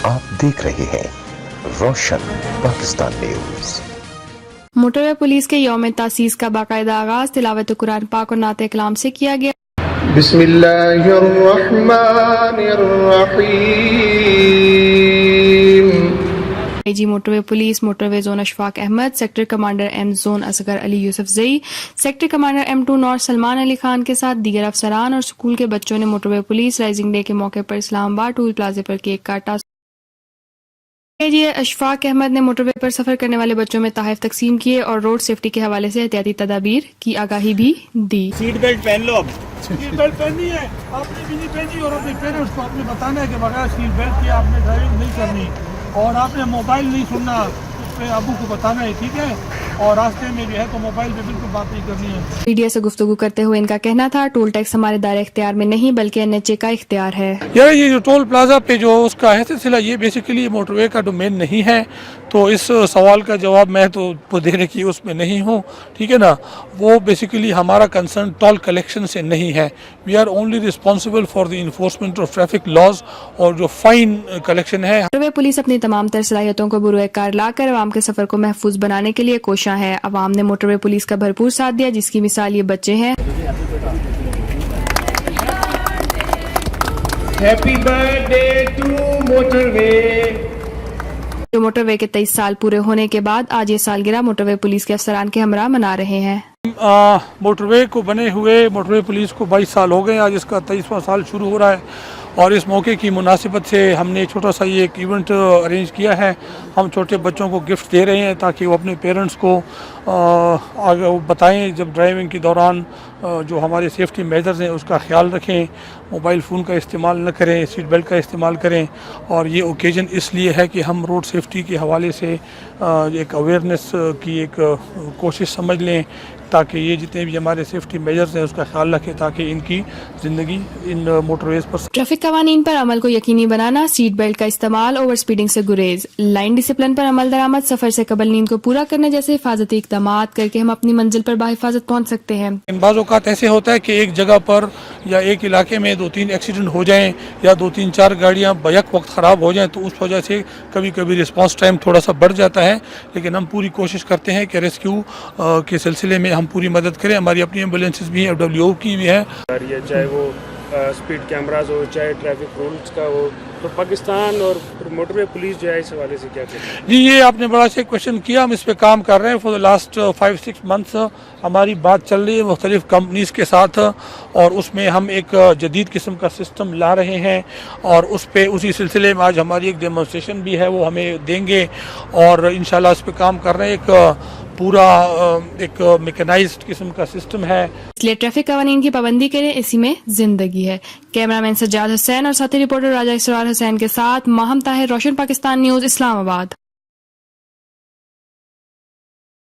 आप देख रहे हैं रोशन पाकिस्तान न्यूज। मोटरवे पुलिस के यौम तासीस का बाकायदा आगाज तिलावत कुरान पाक और नात कलाम से किया गया। बिस्मिल्लाहिर्रहमानिर्रहीम। IG motorway police motorway zone Ashfaq Ahmad, sector commander M zone Asghar Ali Yousafzai, sector commander M2 north Salman Ali Khan के साथ दीगर अफसरान और स्कूल के बच्चों ने मोटरवे पुलिस राइजिंग डे के मौके पर इस्लामाबाद टूल प्लाजा पर केक काटा। आईजी अशफाक अहमद ने मोटरवे पर सफर करने वाले बच्चों में तोहफे तकसीम किए और रोड सेफ्टी के हवाले से एहतियाती तदाबीर की आगाही भी दी। सीट बेल्ट पहन लो। अब सीट बेल्ट पहननी है, आपने भी नहीं पहनी और अपने पेरेंट्स को आपने बताना है कि बगैर सीट बेल्ट के आपने ड्राइविंग नहीं करनी और आपने मोबाइल नहीं सुनना, उस पर अबू को बताना है, ठीक है। और रास्ते में जो है तो मोबाइल पे बिल्कुल बात नहीं करनी है। मीडिया से गुफ्तगू करते हुए इनका कहना था टोल टैक्स हमारे दायरे इख्तियार में नहीं बल्कि NHA का इख्तियार है। यार ये जो टोल प्लाजा पे जो उसका है सिलसिला, ये बेसिकली मोटरवे का डोमेन नहीं है, तो इस सवाल का जवाब मैं तो देने की उसमें नहीं हूँ, ठीक है ना। वो बेसिकली हमारा कंसर्न टोल कलेक्शन से नहीं है। We are only responsible for the enforcement of traffic laws और जो फाइन कलेक्शन है। मोटरवे पुलिस अपनी तमाम तर सलाहियतों को बुरुए कार लाकर अवाम के सफर को महफूज बनाने के लिए कोशां है। अवाम ने मोटरवे पुलिस का भरपूर साथ दिया, जिसकी मिसाल ये बच्चे हैं। Happy birthday two motorway. जो मोटरवे के 23 साल पूरे होने के बाद आज ये सालगिरह मोटरवे पुलिस के अफसरान के हमरा मना रहे हैं। मोटरवे को बने हुए मोटरवे पुलिस को 22 साल हो गए, आज इसका 23वां साल शुरू हो रहा है और इस मौके की मुनासिबत से हमने छोटा सा ये एक इवेंट अरेंज किया है। हम छोटे बच्चों को गिफ्ट दे रहे हैं ताकि वो अपने पेरेंट्स को आगे बताएं जब ड्राइविंग के दौरान जो हमारे सेफ्टी मेजर्स हैं उसका ख्याल रखें, मोबाइल फ़ोन का इस्तेमाल न करें, सीट बेल्ट का इस्तेमाल करें। और ये ओकेजन इसलिए है कि हम रोड सेफ्टी के हवाले से एक अवेयरनेस की एक कोशिश समझ लें ताकि ये जितने भी हमारे सेफ्टी मेजर्स हैं उसका ख्याल रखें ताकि इनकी ज़िंदगी इन मोटरवेज पर। ट्रैफिक कवानीन पर अमल को यकीनी बनाना, सीट बेल्ट का इस्तेमाल, ओवर स्पीडिंग से गुरेज, लाइन डिसिप्लिन पर अमल दरामद, सफर से कबल नींद को पूरा करने जैसे हिफाजती इक़दाम करके हम अपनी मंजिल पर बाहिफाजत पहुँच सकते हैं। बाज़ औक़ात ऐसे होता है कि एक जगह पर या एक इलाके में 2-3 एक्सीडेंट हो जाएं या 2-3-4 गाड़ियाँ बैक वक्त ख़राब हो जाएं, तो उस वजह से कभी कभी रिस्पांस टाइम थोड़ा सा बढ़ जाता है। लेकिन हम पूरी कोशिश करते हैं कि रेस्क्यू के सिलसिले में हम पूरी मदद करें। हमारी अपनी एम्बुलेंसेस भी हैं, FWO की भी है। चाहे वो स्पीड कैमराज हो, चाहे ट्रैफिक रूल्स का हो, तो पाकिस्तान और मोटरवे पुलिस जो है इस हवाले से क्या कहते हैं? जी, ये आपने बड़ा से क्वेश्चन किया। हम इस पे काम कर रहे हैं फॉर द लास्ट 5-6 मंथ्स। हमारी बात चल रही है मुख्तलिफ कंपनीज़ के साथ और उसमें हम एक जदीद किस्म का सिस्टम ला रहे हैं और उस पे उसी सिलसिले में आज हमारी एक डेमोन्स्ट्रेशन भी है, वो हमें देंगे और इंशाल्लाह इस पे काम कर रहे हैं। एक पूरा एक मैकेनाइज्ड किस्म का सिस्टम है, इसलिए ट्रैफिक कवानीन की पाबंदी करें, इसी में जिंदगी है। कैमरामैन सज्जाद हुसैन और साथी रिपोर्टर राजा इसरार हुसैन के साथ माहम ताहिर, रोशन पाकिस्तान न्यूज़, इस्लामाबाद।